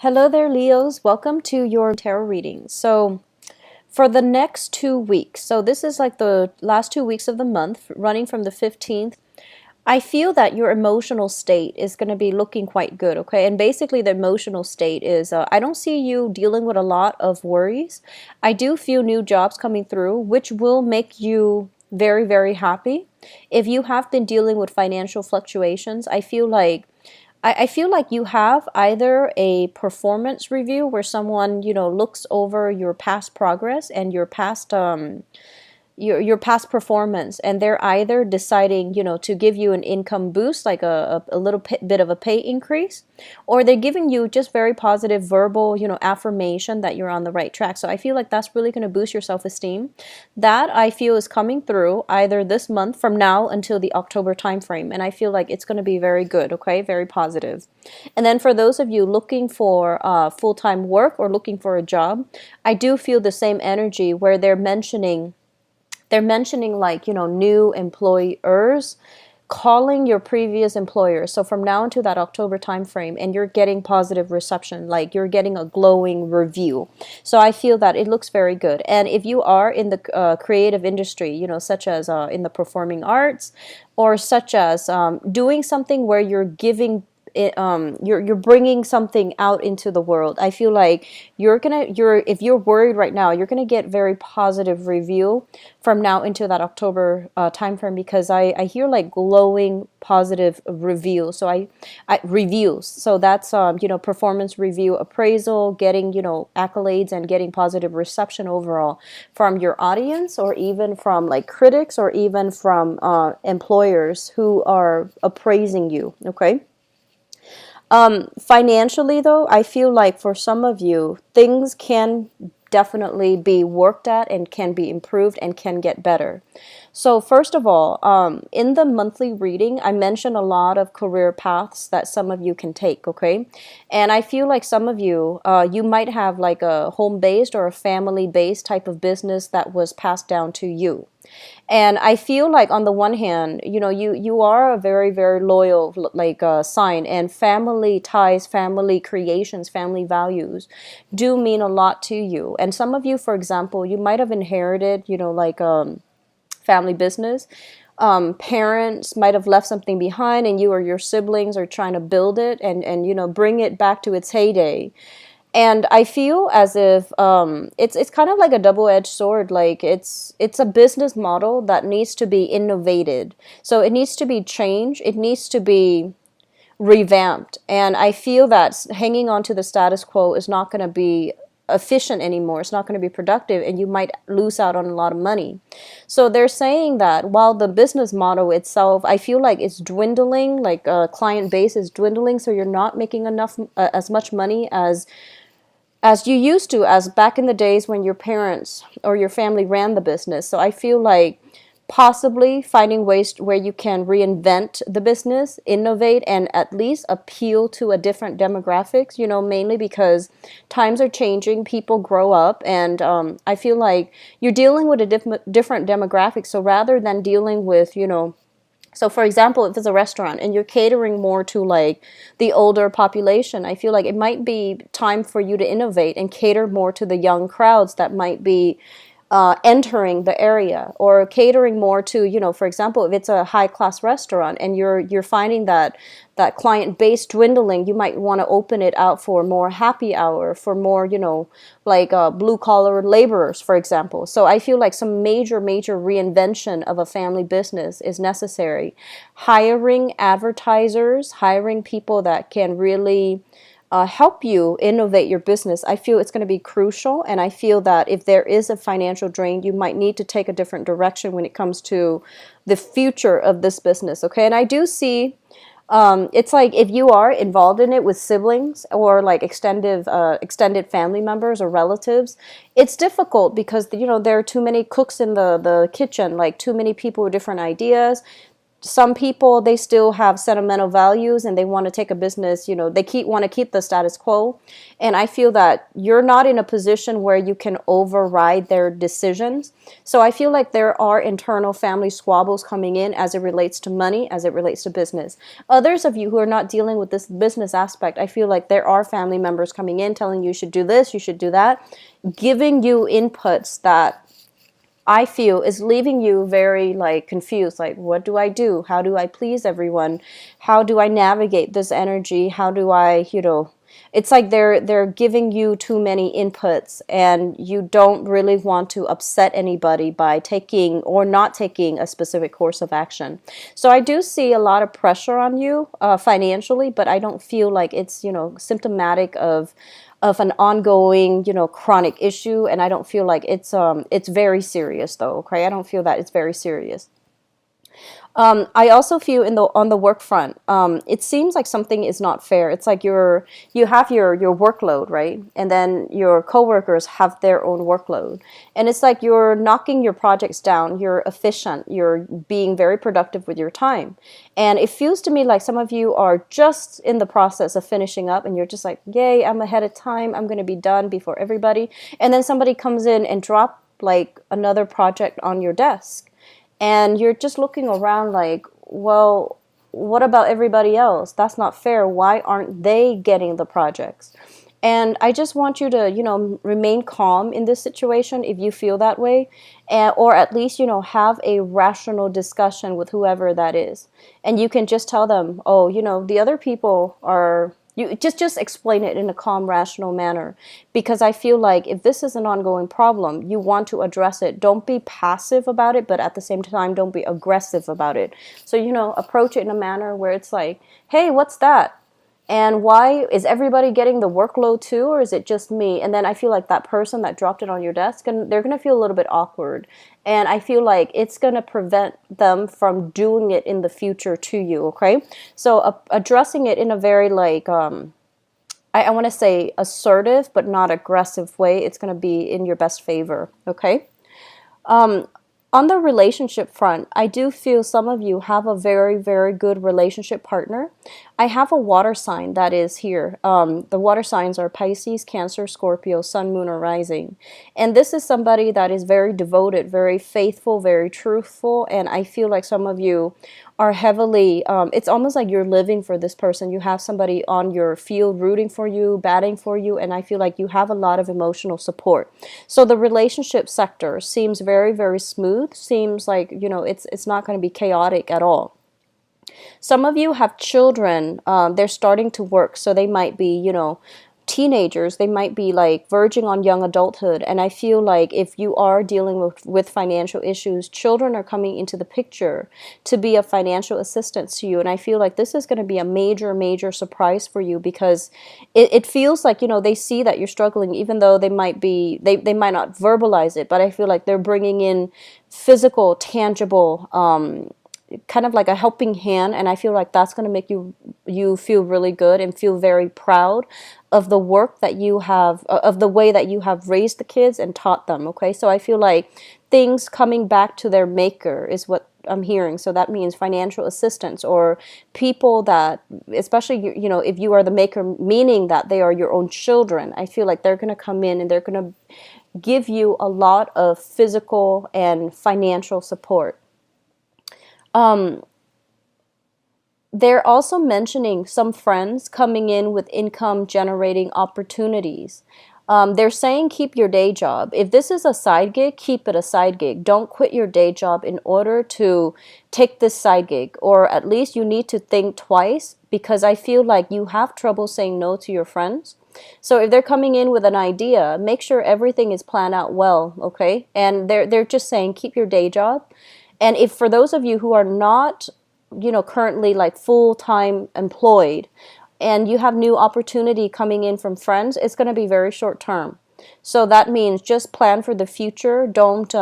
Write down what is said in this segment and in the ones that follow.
Hello there, Leos. Welcome to your tarot reading. So, for the next 2 weeks, so this is like the last 2 weeks of the month, running from the 15th, I feel that your emotional state is going to be looking quite good, okay? And basically, the emotional state is I don't see you dealing with a lot of worries. I do feel new jobs coming through, which will make you very, very happy. If you have been dealing with financial fluctuations, I feel like you have either a performance review where someone, looks over your past progress and your past performance, and they're either deciding to give you an income boost, like a little bit of a pay increase, or they're giving you just very positive verbal affirmation that you're on the right track. So I feel like that's really going to boost your self-esteem. That I feel is coming through either this month from now until the October timeframe, and I feel like it's going to be very good, okay, very positive. And then for those of you looking for full-time work or looking for a job, I do feel the same energy where they're mentioning like new employers calling your previous employer. So from now into that October time frame, and you're getting positive reception, like you're getting a glowing review. So I feel that it looks very good. And if you are in the creative industry, such as in the performing arts, or such as doing something where you're giving you're bringing something out into the world. I feel like if you're worried right now, you're gonna get very positive review from now into that October time frame, because I hear like glowing positive review. So I reviews. So that's performance review, appraisal, getting accolades, and getting positive reception overall from your audience, or even from like critics, or even from employers who are appraising you. Okay. Financially, though, I feel like for some of you, things can definitely be worked at and can be improved and can get better. So first of all, in the monthly reading, I mentioned a lot of career paths that some of you can take, okay? And I feel like some of you, you might have like a home-based or a family-based type of business that was passed down to you. And I feel like on the one hand, you are a very, very loyal like sign, and family ties, family creations, family values do mean a lot to you. And some of you, for example, you might have inherited, like family business. Parents might have left something behind, and you or your siblings are trying to build it and bring it back to its heyday. And I feel as if it's kind of like a double-edged sword. Like it's a business model that needs to be innovated. So it needs to be changed. It needs to be revamped. And I feel that hanging on to the status quo is not going to be efficient anymore. It's not going to be productive, and you might lose out on a lot of money. So they're saying that while the business model itself, I feel like it's dwindling, like client base is dwindling, so you're not making enough as much money as you used to, as back in the days when your parents or your family ran the business. So I feel like possibly finding ways where you can reinvent the business, innovate, and at least appeal to a different demographics, mainly because times are changing, people grow up, and I feel like you're dealing with a different demographic. So rather than dealing with, so for example, if it's a restaurant and you're catering more to like the older population, I feel like it might be time for you to innovate and cater more to the young crowds that might be entering the area, or catering more to, for example, if it's a high class restaurant and you're finding that client base dwindling, you might want to open it out for more happy hour, for more, like blue collar laborers, for example. So I feel like some major reinvention of a family business is necessary. Hiring advertisers, hiring people that can really help you innovate your business, I feel it's going to be crucial. And I feel that if there is a financial drain, you might need to take a different direction when it comes to the future of this business, okay? And I do see it's like if you are involved in it with siblings or like extended family members or relatives, it's difficult because there are too many cooks in the kitchen, like too many people with different ideas. some people, they still have sentimental values and they want to take a business, they want to keep the status quo. And I feel that you're not in a position where you can override their decisions. So I feel like there are internal family squabbles coming in as it relates to money, as it relates to business. Others of you who are not dealing with this business aspect, I feel like there are family members coming in telling you should do this, you should do that, giving you inputs that I feel is leaving you very like confused. Like, what do I do? How do I please everyone? How do I navigate this energy? How do I, it's like they're giving you too many inputs, and you don't really want to upset anybody by taking or not taking a specific course of action. So I do see a lot of pressure on you financially, but I don't feel like it's, symptomatic of an ongoing, chronic issue. And I don't feel like it's very serious though. Okay. I don't feel that it's very serious. I also feel on the work front, it seems like something is not fair. It's like you have your workload, right? And then your coworkers have their own workload. And it's like you're knocking your projects down, you're efficient, you're being very productive with your time. And it feels to me like some of you are just in the process of finishing up and you're just like, yay, I'm ahead of time, I'm going to be done before everybody. And then somebody comes in and drop like another project on your desk. And you're just looking around like, well, what about everybody else? That's not fair. Why aren't they getting the projects? And I just want you to, remain calm in this situation if you feel that way, or at least, have a rational discussion with whoever that is. And you can just tell them, oh, the other people are, you just explain it in a calm, rational manner. Because I feel like if this is an ongoing problem, you want to address it. Don't be passive about it, but at the same time, don't be aggressive about it. So, approach it in a manner where it's like, hey, what's that? And why is everybody getting the workload too, or is it just me? And then I feel like that person that dropped it on your desk, and they're going to feel a little bit awkward. And I feel like it's going to prevent them from doing it in the future to you, okay? So addressing it in a very like, I want to say assertive, but not aggressive way, it's going to be in your best favor, okay? On the relationship front, I do feel some of you have a very, very good relationship partner. I have a water sign that is here. The water signs are Pisces, Cancer, Scorpio, Sun, Moon, or Rising. And this is somebody that is very devoted, very faithful, very truthful. And I feel like some of you are heavily, it's almost like you're living for this person. You have somebody on your field rooting for you, batting for you, and I feel like you have a lot of emotional support. So the relationship sector seems very, very smooth, seems like, it's not going to be chaotic at all. Some of you have children, they're starting to work, so they might be, teenagers, they might be like verging on young adulthood. And I feel like if you are dealing with financial issues, children are coming into the picture to be a financial assistance to you. And I feel like this is going to be a major, major surprise for you, because it feels like, they see that you're struggling, even though they might not verbalize it, but I feel like they're bringing in physical, tangible, kind of like a helping hand. And I feel like that's going to make you feel really good and feel very proud of the work that you have, of the way that you have raised the kids and taught them. Okay, so I feel like things coming back to their maker is what I'm hearing. So that means financial assistance, or people that, especially, if you are the maker, meaning that they are your own children, I feel like they're going to come in and they're going to give you a lot of physical and financial support. They're also mentioning some friends coming in with income generating opportunities. They're saying keep your day job. If this is a side gig, keep it a side gig. Don't quit your day job in order to take this side gig, or at least you need to think twice, because I feel like you have trouble saying no to your friends. So if they're coming in with an idea, make sure everything is planned out well, okay? And they're just saying keep your day job. And if for those of you who are not, currently like full-time employed, and you have new opportunity coming in from friends, it's going to be very short term. So that means just plan for the future. Don't,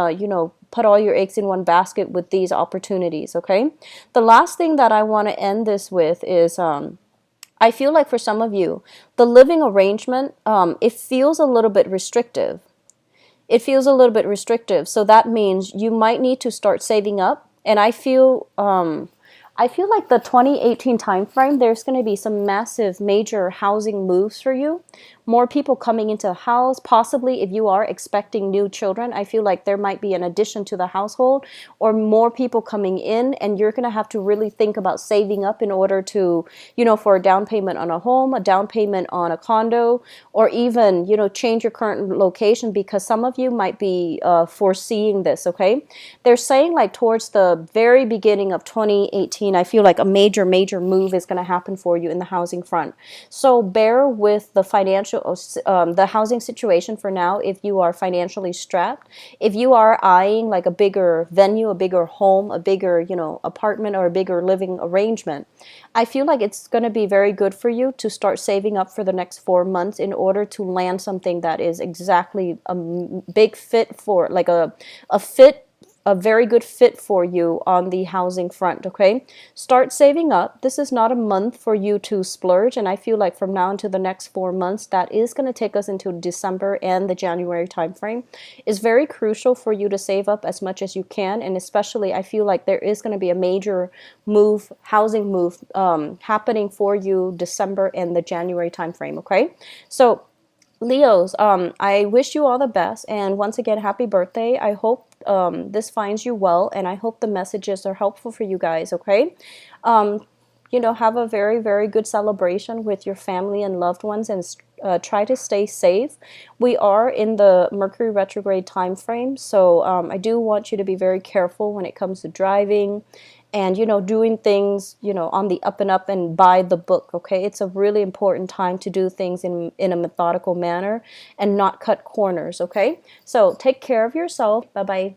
put all your eggs in one basket with these opportunities, okay? The last thing that I want to end this with is, I feel like for some of you, the living arrangement, it feels a little bit restrictive. It feels a little bit restrictive. So that means you might need to start saving up. And I feel I feel like the 2018 timeframe, there's going to be some massive major housing moves for you. More people coming into the house. Possibly if you are expecting new children, I feel like there might be an addition to the household or more people coming in, and you're going to have to really think about saving up in order to, for a down payment on a home, a down payment on a condo, or even, change your current location, because some of you might be foreseeing this, okay? They're saying like towards the very beginning of 2018, I feel like a major, major move is going to happen for you in the housing front. So bear with the the housing situation for now if you are financially strapped. If you are eyeing like a bigger venue, a bigger home, a bigger, apartment or a bigger living arrangement, I feel like it's going to be very good for you to start saving up for the next 4 months in order to land something that is exactly a big fit for like a very good fit for you on the housing front, okay? Start saving up. This is not a month for you to splurge, and I feel like from now into the next 4 months, that is going to take us into December and the January timeframe, is very crucial for you to save up as much as you can, and especially I feel like there is going to be a major move, housing move, happening for you December and the January timeframe, okay? So Leos, I wish you all the best, and once again, happy birthday. I hope this finds you well, and I hope the messages are helpful for you guys, okay? Um, have a very, very good celebration with your family and loved ones, and try to stay safe. We are in the Mercury retrograde time frame, so I do want you to be very careful when it comes to driving and doing things on the up and up and by the book, okay? It's a really important time to do things in a methodical manner and not cut corners, okay? So take care of yourself. Bye bye.